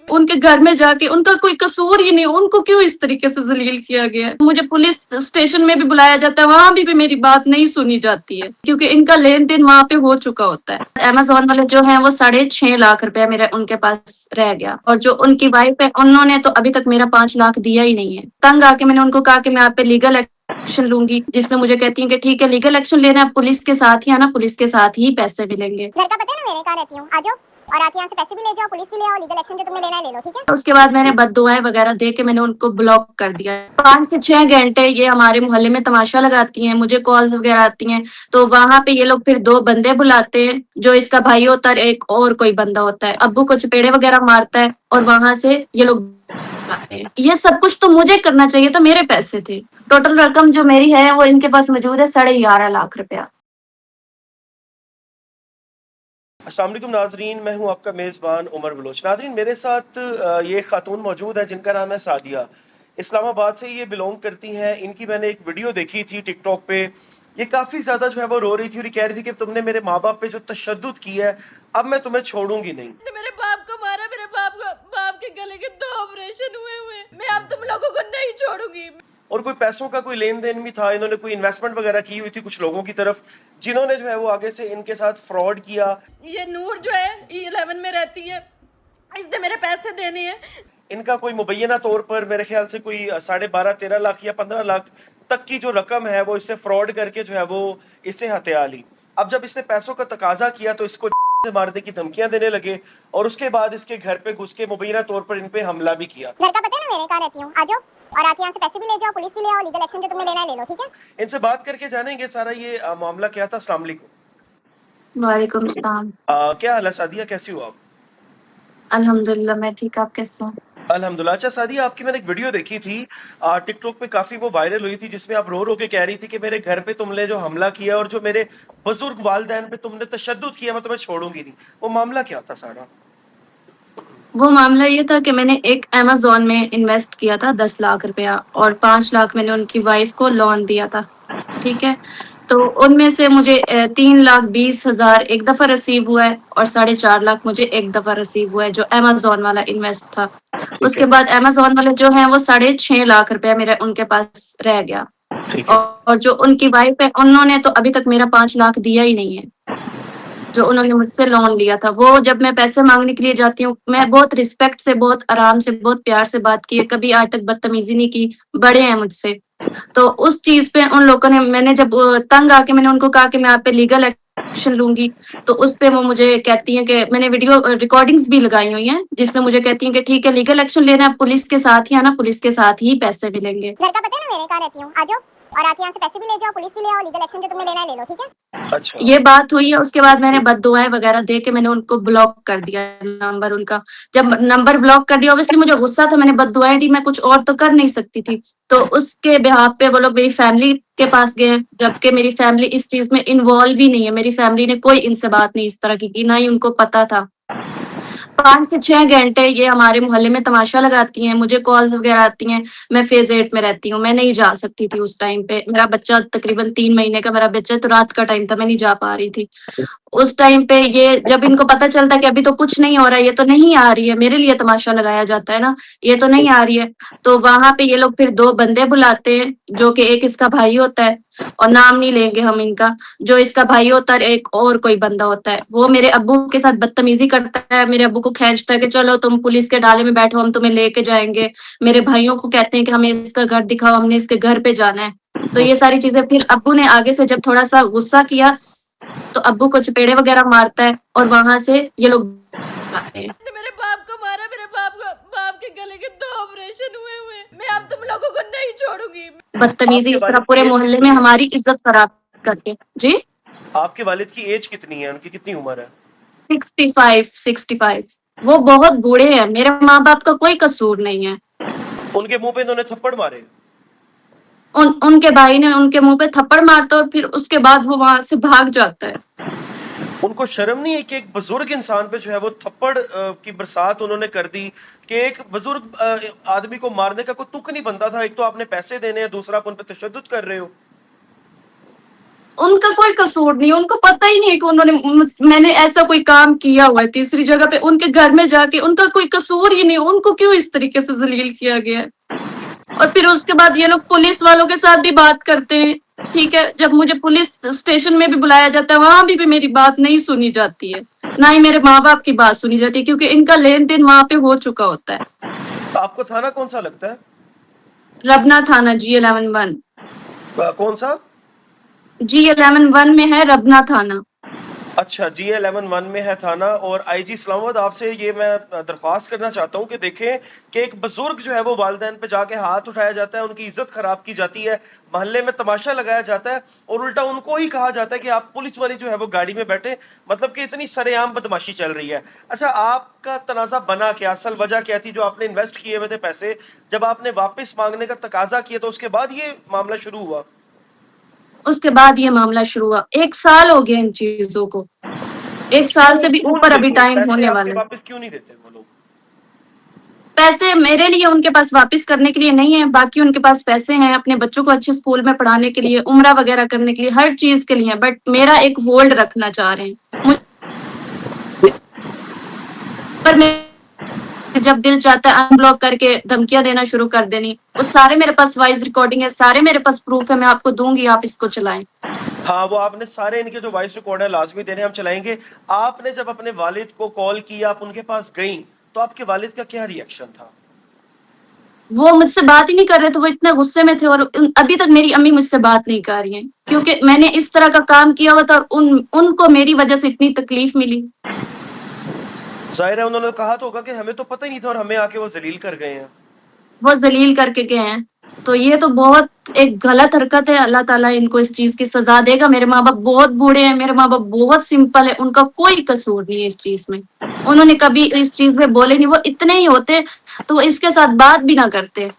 उनके घर में जाके, उनका कोई कसूर ही नहीं, उनको क्यों इस तरीके से जलील किया गया है। मुझे पुलिस स्टेशन में भी बुलाया जाता है, वहां भी मेरी बात नहीं सुनी जाती है, क्योंकि इनका लेन देन वहां पे हो चुका होता है। अमेजोन वाले जो है वो 6.5 लाख रुपया मेरे उनके पास रह गया, और जो उनकी वाइफ है उन्होंने तो अभी तक मेरा 5 लाख दिया ही नहीं है। तंग आके मैंने उनको कहा कि मैं आप पे लीगल एक्शन लूंगी, जिसमें मुझे कहती है कि ठीक है, लीगल एक्शन लेना है, पुलिस के साथ ही आना, पुलिस के साथ ही पैसे मिलेंगे। घर का पता है ना मेरे, कहाँ रहती हूँ, आ जाओ और आके यहाँ से पैसे भी ले जाओ, पुलिस भी ले आओ, लीगल एक्शन जो तुमने लेना है ले लो, ठीक है। उसके बाद मैंने बददुआएं वगैरह दे के मैंने उनको ब्लॉक कर दिया। 5 से 6 घंटे ये हमारे मोहल्ले में तमाशा लगाती हैं, मुझे कॉल्स वगैरह आती हैं, तो वहां पे ये लोग फिर 2 बंदे बुलाते हैं, जो इसका भाई होता है, एक और कोई बंदा होता है, अब्बू को चपेड़े वगैरह मारता है, और वहां से ये लोग आते हैं। ये सब कुछ तो मुझे करना चाहिए था, मेरे पैसे थे। टोटल रकम जो मेरी है वो इनके पास मौजूद है 11.5 लाख रुपया। अस्सलाम वालेकुम नाजरीन, मैं हूं आपका मेज़बान उमर बलोच। नाजरीन, मेरे साथ ये खातून मौजूद है जिनका नाम है सादिया। इस्लामाबाद से ये बिलोंग करती हैं। इनकी मैंने एक वीडियो देखी थी टिकटॉक पे। ये काफ़ी ज़्यादा जो है वो रो रही थी और ये कह रही थी कि तुमने मेरे माँ बाप पे जो तशद्दुद किया है, अब मैं तुम्हें छोड़ूंगी नहीं। मेरे बाप को मारा, मेरे बाप के गले के 2 ऑपरेशन हुए। मैं अब तुम लोगों को नहीं छोड़ूंगी। और कोई पैसों का कोई लेन देन भी था, इन्होंने कोई इन्वेस्टमेंट वगैरह की हुई थी कुछ लोगों की तरफ, जिन्होंने जो है वो आगे से इनके साथ फ्रॉड किया। ये नूर जो है E11 में रहती है, इसने मेरे पैसे देने हैं। इनका कोई मुबैना तौर पर मेरे ख्याल से कोई 12.5-13 लाख या 15 लाख तक की जो रकम है वो इससे फ्रॉड करके जो है वो इससे हत्या ली। अब जब इसने पैसों का तकाजा किया तो इसको से मारने की धमकियां देने लगे, और उसके बाद इसके घर पे घुस के मुबैना तौर पर इन पे हमला भी किया। घर का पता है ना मेरे, कहाँ रहती हूँ, आ जाओ और आके यहाँ से पैसे भी ले जाओ, पुलिस भी ले आओ, लीगल एक्शन जो तुमने लेना है ले लो, ठीक है। इनसे बात करके जानेंगे सारा ये मामला क्या था। अस्सलाम वालेकुम। वालेकुम सलाम। क्या हाल है सादिया, कैसी हो आप? अल्हम्दुलिल्लाह मैं ठीक, आप कैसे हैं? अल्हम्दुलिल्लाह। अच्छा सादिया, आपकी मैंने एक वीडियो देखी थी टिकटॉक पे, काफी वो वायरल हुई थी, जिसमें आप रो रो के कह रही थी कि मेरे घर पे तुमने जो हमला किया और जो मेरे बुजुर्ग वालिदैन पे तुमने तशद्दुद किया, मैं तुम्हें छोड़ूंगी नहीं। वो मामला क्या था सारा? वो मामला ये था कि मैंने एक अमेज़न में इन्वेस्ट किया था 10 लाख रुपया, और 5 लाख मैंने उनकी वाइफ को लोन दिया था, ठीक है। तो उनमें से मुझे 3,20,000 एक दफा रिसीव हुआ है, और 4.5 लाख मुझे एक दफा रिसीव हुआ है, जो अमेज़न वाला इन्वेस्ट था। उसके बाद अमेज़न वाले जो है वो 6.5 लाख रुपया मेरे उनके पास रह गया, और जो उनकी वाइफ है उन्होंने तो अभी तक मेरा 5 लाख दिया ही नहीं है, जो उन्होंने मुझसे लोन लिया था। वो जब मैं पैसे मांगने के लिए जाती हूँ, मैं बहुत रिस्पेक्ट से, बहुत आराम से, बहुत प्यार से बात की है, कभी आज तक बदतमीजी नहीं की, बड़े हैं मुझसे। तो उस चीज पे उन लोगों ने, मैंने जब तंग आके मैंने उनको कहा कि मैं आप पे लीगल एक्शन लूंगी, तो उस पे वो मुझे कहती हैं कि, मैंने वीडियो रिकॉर्डिंग्स भी लगाई हुई हैं जिसमें मुझे कहती हैं कि ठीक है, लीगल एक्शन लेना है, पुलिस के साथ ही आना, पुलिस के साथ ही पैसे मिलेंगे। घर का पता है ना मेरे, कहाँ रहती हूँ, आ जाओ और आके यहाँ से पैसे भी ले जाओ, पुलिस भी ले आओ, लीगल एक्शन जो तुमने लेना है ले लो, ठीक है। अच्छा। ये बात हुई है। उसके बाद मैंने बददुआएं वगैरह दे के मैंने उनको ब्लॉक कर दिया, नंबर उनका। जब नंबर ब्लॉक कर दिया, ऑब्वियसली मुझे गुस्सा था, मैंने बददुआएं दी, मैं कुछ और तो कर नहीं सकती थी। तो उसके बिहाफ पे वो लोग मेरी फैमिली के पास गए, जबकि मेरी फैमिली इस चीज में इन्वॉल्व ही नहीं है। मेरी फैमिली ने कोई इनसे बात नहीं इस तरह की, ना ही उनको पता था। 5 से 6 घंटे ये हमारे मोहल्ले में तमाशा लगाती हैं, मुझे कॉल्स वगैरह आती हैं। मैं फेज 8 में रहती हूँ, मैं नहीं जा सकती थी उस टाइम पे। मेरा बच्चा तकरीबन 3 महीने का मेरा बच्चा, तो रात का टाइम था, मैं नहीं जा पा रही थी। उस टाइम पे ये, जब इनको पता चलता है कि अभी तो कुछ नहीं हो रहा है, ये तो नहीं आ रही है, मेरे लिए तमाशा लगाया जाता है ना, ये तो नहीं आ रही है, तो वहां पे ये लोग फिर 2 बंदे बुलाते हैं, जो कि एक इसका भाई होता है, और नाम नहीं लेंगे हम इनका, जो इसका भाई होता है, एक और कोई बंदा होता है। वो मेरे अब्बू के साथ बदतमीजी करता है, मेरे अब्बू को खींचता है कि चलो तुम पुलिस के डाले में बैठो, हम तुम्हें लेके जाएंगे। मेरे भाइयों को कहते हैं कि हमें इसका घर दिखाओ, हमने इसके घर पे जाना है। तो ये सारी चीजें, फिर अब्बू ने आगे से जब थोड़ा सा गुस्सा किया, तो अब्बू को चपेड़े वगैरह मारता है, और वहां से ये लोग आते हैं। मेरे बाप को मारा, मेरे बाप के गले के 2 ऑपरेशन हुए। मैं अब तुम लोगों को नहीं छोड़ूंगी। बदतमीजी इस तरह पूरे मोहल्ले में हमारी इज्जत खराब करके। जी, आपके वालिद की एज कितनी है, उनकी कितनी उम्र है? 65। वो बहुत बूढ़े हैं, मेरे माँ बाप का कोई कसूर नहीं है। उनके मुंह पे इन्होंने थप्पड़ मारे? उनके भाई ने उनके मुंह पे थप्पड़ मारता है, और फिर उसके बाद वो वहां से भाग जाता है। उनको शर्म नहीं है कि एक बुजुर्ग इंसान पे जो है वो थप्पड़ की बरसात उन्होंने कर दी, कि एक बुजुर्ग आदमी को मारने का कोई तुक नहीं बनता था? एक तो आपने पैसे देने हैं, दूसरा आप उन पे तशद्दुद कर रहे हो। उनका कोई कसूर नहीं, उनको पता ही नहीं है कि मैंने ऐसा कोई काम किया हुआ है। तीसरी जगह पे उनके घर में जाके उनका कोई कसूर ही नहीं, उनको क्यों इस तरीके से जलील किया गया है। और फिर उसके बाद ये लोग पुलिस वालों के साथ भी बात करते हैं, ठीक है। जब मुझे पुलिस स्टेशन में भी बुलाया जाता है, वहां भी मेरी बात नहीं सुनी जाती है, ना ही मेरे माँ बाप की बात सुनी जाती है, क्योंकि इनका लेन देन वहां पे हो चुका होता है। आपको थाना कौन सा लगता है? रबना थाना G11-1 कौन सा? G11-1 में है रबना थाना। अच्छा, G11-1 में है थाना। और आईजी इस्लामाबाद, आपसे ये मैं दरख्वास्त करना चाहता हूँ कि देखें कि एक बुजुर्ग जो है वो वालिदैन पे जाके हाथ उठाया जाता है, उनकी इज्जत खराब की जाती है, मोहल्ले में तमाशा लगाया जाता है और उल्टा उनको ही कहा जाता है कि आप पुलिस वाली जो है वो गाड़ी में बैठे। मतलब कि इतनी सरेआम बदमाशी चल रही है। अच्छा, आपका तनाजा बना क्या? असल वजह क्या थी? जो आपने इन्वेस्ट किए हुए थे पैसे, जब आपने वापस मांगने का तकाजा किया तो उसके बाद ये मामला शुरू हुआ? उसके बाद ये मामला शुरू हुआ। 1 साल हो गया इन चीजों को, 1 साल से भी ऊपर अभी टाइम होने वाला है। वापस क्यों नहीं देते वो लोग? पैसे मेरे लिए उनके पास वापस करने के लिए नहीं है, बाकी उनके पास पैसे हैं अपने बच्चों को अच्छे स्कूल में पढ़ाने के लिए, उम्रा वगैरह करने के लिए, हर चीज के लिए। बट मेरा एक होल्ड रखना चाह रहे हैं। पर मैं जब दिल चाहता है अनब्लॉक करके धमकियां देना शुरू कर देनी। वो सारे मेरे पास वॉइस रिकॉर्डिंग है, सारे मेरे पास प्रूफ है, मैं आपको दूंगी, आप इसको चलाएं। हाँ, वो आपने सारे इनके जो वॉइस रिकॉर्ड है लाजमी देने, हम चलाएंगे। आपने जब अपने वालिद को कॉल किया, आप उनके पास गई, तो आपके वालिद का क्या रिएक्शन था? वो मुझसे बात ही नहीं कर रहे थे, वो इतने गुस्से में थे। और अभी तक मेरी अम्मी मुझसे बात नहीं कर रही हैं, क्योंकि मैंने इस तरह का काम किया हुआ था और उनको मेरी वजह से इतनी तकलीफ मिली। जाहिर है उन्होंने कहा तो होगा कि हमें तो पता ही नहीं था और हमें आके वो जलील कर गए हैं। वो जलील करके गए हैं, तो ये तो बहुत एक गलत हरकत है। अल्लाह ताला इनको इस चीज की सजा देगा। मेरे माँ बाप बहुत बूढ़े हैं, मेरे माँ बाप बहुत सिंपल है, उनका कोई कसूर नहीं है इस चीज में। उन्होंने कभी इस चीज में बोले नहीं। वो इतने ही होते तो वो इसके साथ बात भी ना करते।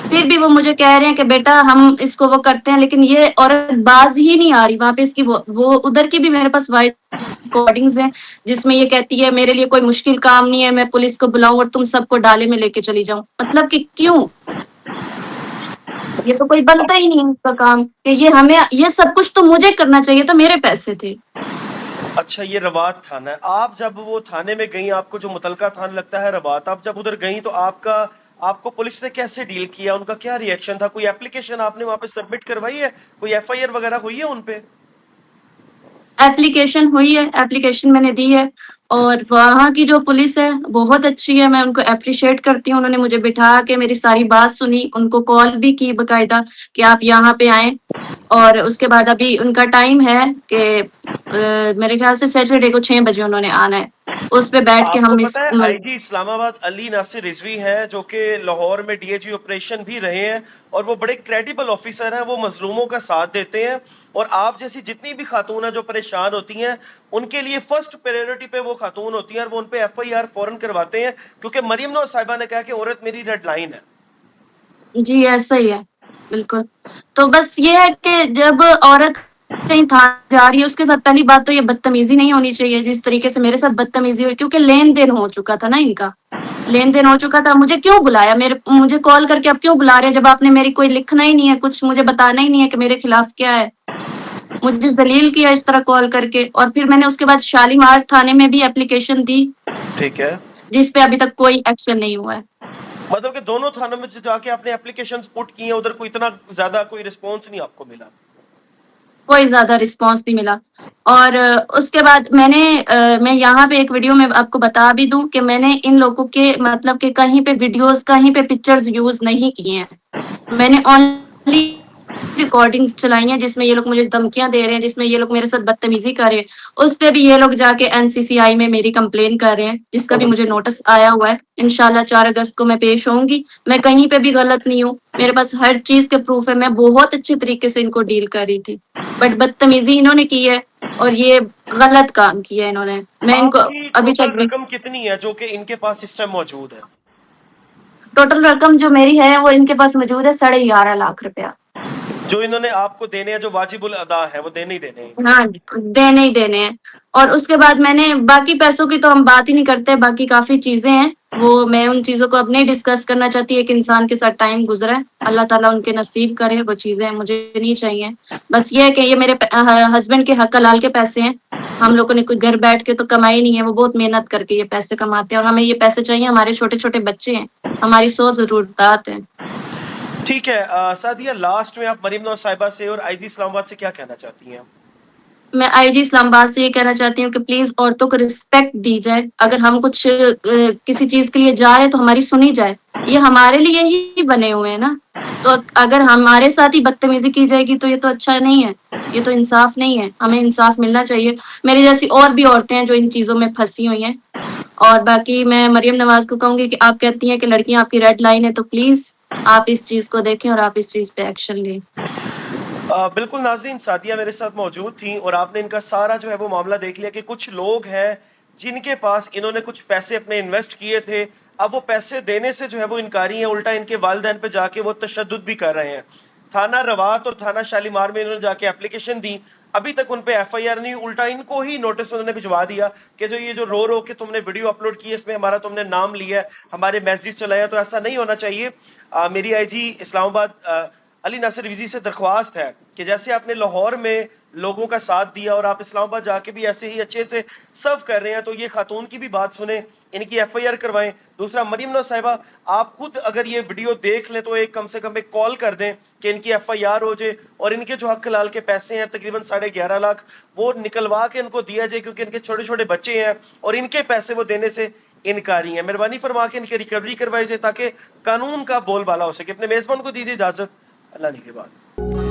फिर भी वो मुझे कह रहे हैं कि बेटा हम इसको वो करते हैं, लेकिन ये औरत बाज ही नहीं आ रही वहां पे। इसकी वो उधर की भी मेरे पास वॉइस रिकॉर्डिंग्स हैं जिसमें ये कहती है मेरे लिए कोई मुश्किल काम नहीं है, मैं पुलिस को बुलाऊं और तुम सबको डाले में लेके चली जाऊं। मतलब कि क्यों? ये तो कोई बनता ही नहीं है इसका काम कि ये सब कुछ तो मुझे करना चाहिए था, मेरे पैसे थे। अच्छा, ये रवात थाना है। आप जब वो थाने में गई, आपको जो मुतलका थाना लगता है रवात, आप जब उधर गई तो आपको पुलिस ने कैसे डील किया? उनका क्या रिएक्शन था? कोई एप्लीकेशन आपने वहां पे सबमिट करवाई है? कोई FIR वगैरह हुई है उनपे? एप्लीकेशन हुई है, एप्लीकेशन मैंने दी है। और वहाँ की जो पुलिस है बहुत अच्छी है, मैं उनको अप्रिशिएट करती हूँ। उन्होंने मुझे बिठा के मेरी सारी बात सुनी, उनको कॉल भी की बकायदा कि आप यहाँ पे आए। और उसके बाद अभी उनका टाइम है कि मेरे ख्याल से सैटरडे को 6 बजे उन्होंने आना है। उस पे बैठ के हम पता है आईजी इस्लामाबाद अली नासिर रिजवी हैं, जो कि लाहौर में DIG ऑपरेशन भी रहे हैं और वो बड़े क्रेडिबल ऑफिसर हैं। वो मजलूमों का साथ देते हैं और आप जैसी जितनी भी खातून है जो परेशान होती हैं उनके लिए फर्स्ट प्रायोरिटी पे वो खातून होती हैं और वो उन पे FIR फौरन करवाते हैं, क्योंकि मरियम नवाज साहिबा ने कहा कि औरत मेरी रेड लाइन है। जी ऐसा ही है, बिल्कुल। तो बस ये है कि जब औरत कहीं थाने जा रही है, उसके साथ पहली बात तो ये बदतमीजी नहीं होनी चाहिए जिस तरीके से मेरे साथ बदतमीजी हुई, क्योंकि लेन देन हो चुका था ना, इनका लेन देन हो चुका था। मुझे क्यों बुलाया? मुझे कॉल करके आप क्यों बुला रहे हैं जब आपने मेरी कोई लिखना ही नहीं है, कुछ मुझे बताना ही नहीं है कि मेरे खिलाफ क्या है। मुझे जलील किया इस तरह कॉल करके। और फिर मैंने उसके बाद शालीमार थाने में भी एप्लीकेशन दी, ठीक है, जिसपे अभी तक कोई एक्शन नहीं हुआ है। मतलब कि दोनों थानों में जाके आपने एप्लीकेशंस पुट की हैं, उधर कोई इतना ज्यादा कोई रिस्पांस नहीं आपको मिला? कोई ज्यादा रिस्पांस नहीं मिला। और उसके बाद मैं यहाँ पे एक वीडियो में आपको बता भी दूं कि मैंने इन लोगों के मतलब कि कहीं पे वीडियोस, कहीं पे पिक्चर्स यूज नहीं किए हैं। मैंने ओनली रिकॉर्डिंग्स चलाई हैं जिसमें ये लोग मुझे धमकियां दे रहे हैं, जिसमें ये लोग मेरे साथ बदतमीजी कर रहे हैं। उस पे भी ये लोग जाके NCCI में मेरी कंप्लेन कर रहे हैं, जिसका भी मुझे नोटिस आया हुआ है। इंशाल्लाह 4 अगस्त को मैं पेश होंगी। मैं कहीं पे भी गलत नहीं हूँ, मेरे पास हर चीज के प्रूफ है। मैं बहुत अच्छे तरीके से इनको डील कर रही थी, बट बदतमीजी इन्होंने की है और ये गलत काम किया है इन्होंने। मैं इनको अभी तक रकम कितनी है जो कि इनके पास इस टाइम मौजूद है? टोटल रकम जो मेरी है वो इनके पास मौजूद है 11.5 लाख रुपया, जो इन्होंने आपको देने हैं, जो वाजिबुल अदा है वो देने ही देने हैं। हाँ देने ही देने हैं। और उसके बाद मैंने बाकी पैसों की तो हम बात ही नहीं करते, बाकी काफी चीजें हैं। वो मैं उन चीज़ों को अब नहीं डिस्कस करना चाहती। एक इंसान के साथ टाइम गुज़रा है, अल्लाह ताला उनके नसीब करे वो चीज़ें, मुझे नहीं चाहिए। बस ये है कि ये मेरे हस्बैंड के हक हलाल के पैसे हैं। हम लोगों ने कोई घर बैठ के तो कमाई नहीं है, वो बहुत मेहनत करके ये पैसे कमाते हैं और हमें ये पैसे चाहिए, हमारे छोटे-छोटे बच्चे हैं, हमारी 100 ज़रूरतात हैं। ठीक है, सादिया, लास्ट में आप मरीम नवाज साहिबा से और आईजी इस्लामाबाद से क्या कहना चाहती हैं? मैं आईजी इस्लामाबाद से ये कहना चाहती हूँ कि प्लीज़ औरतों को रिस्पेक्ट दी जाए। अगर हम कुछ किसी चीज़ के लिए जा रहे हैं तो हमारी सुनी जाए। ये हमारे लिए ही बने हुए हैं ना, तो अगर हमारे साथ ही बदतमीज़ी की जाएगी तो ये तो अच्छा नहीं है, ये तो इंसाफ नहीं है, हमें इंसाफ मिलना चाहिए। मेरी जैसी और भी औरतें हैं जो इन चीज़ों में फँसी हुई हैं। और बाकी मैं मरीम नवाज़ को कहूँगी कि आप कहती हैं कि लड़कियाँ आपकी रेड लाइन है, तो प्लीज़ आप इस चीज़ को देखें और आप इस चीज़ पे एक्शन लें। बिल्कुल नाजरीन, सादिया मेरे साथ मौजूद थी और आपने इनका सारा जो है वो मामला देख लिया कि कुछ लोग हैं जिनके पास इन्होंने कुछ पैसे अपने इन्वेस्ट किए थे, अब वो पैसे देने से जो है वो इनकारी हैं, उल्टा इनके वालिदैन पे जाके वो तशद्दुद भी कर रहे हैं। थाना रवात और थाना शालीमार में इन्होंने जाके एप्लीकेशन दी, अभी तक उन पे एफआईआर नहीं, उल्टा इनको ही नोटिस उन्होंने भिजवा दिया कि जो ये जो रो रो के तुमने वीडियो अपलोड की है इसमें हमारा तुमने नाम लिया है, हमारे मैसेज चलाया, तो ऐसा नहीं होना चाहिए। मेरी आईजी इस्लामाबाद अली नासिर रिजवी से दरख्वास्त है कि जैसे आपने लाहौर में लोगों का साथ दिया और आप इस्लामाबाद जाके भी ऐसे ही अच्छे से सर्व कर रहे हैं, तो ये खातून की भी बात सुने, इनकी एफआईआर करवाएं। दूसरा, मरीम नवाज साहिबा, आप खुद अगर ये वीडियो देख लें तो एक कम से कम एक कॉल कर दें कि इनकी एफआईआर हो जाए और इनके जो हक हलाल के पैसे हैं तकरीबन 11.5 लाख वो निकलवा के इनको दिया जाए, क्योंकि इनके छोटे छोटे बच्चे हैं और इनके पैसे वो देने से इनकारी हैं। मेहरबानी फरमा के इनकी रिकवरी करवाई जाए ताकि कानून का बोलबाला हो सके। अपने मेज़बान को दीजिए इजाज़त। अल्लाह निगहबान।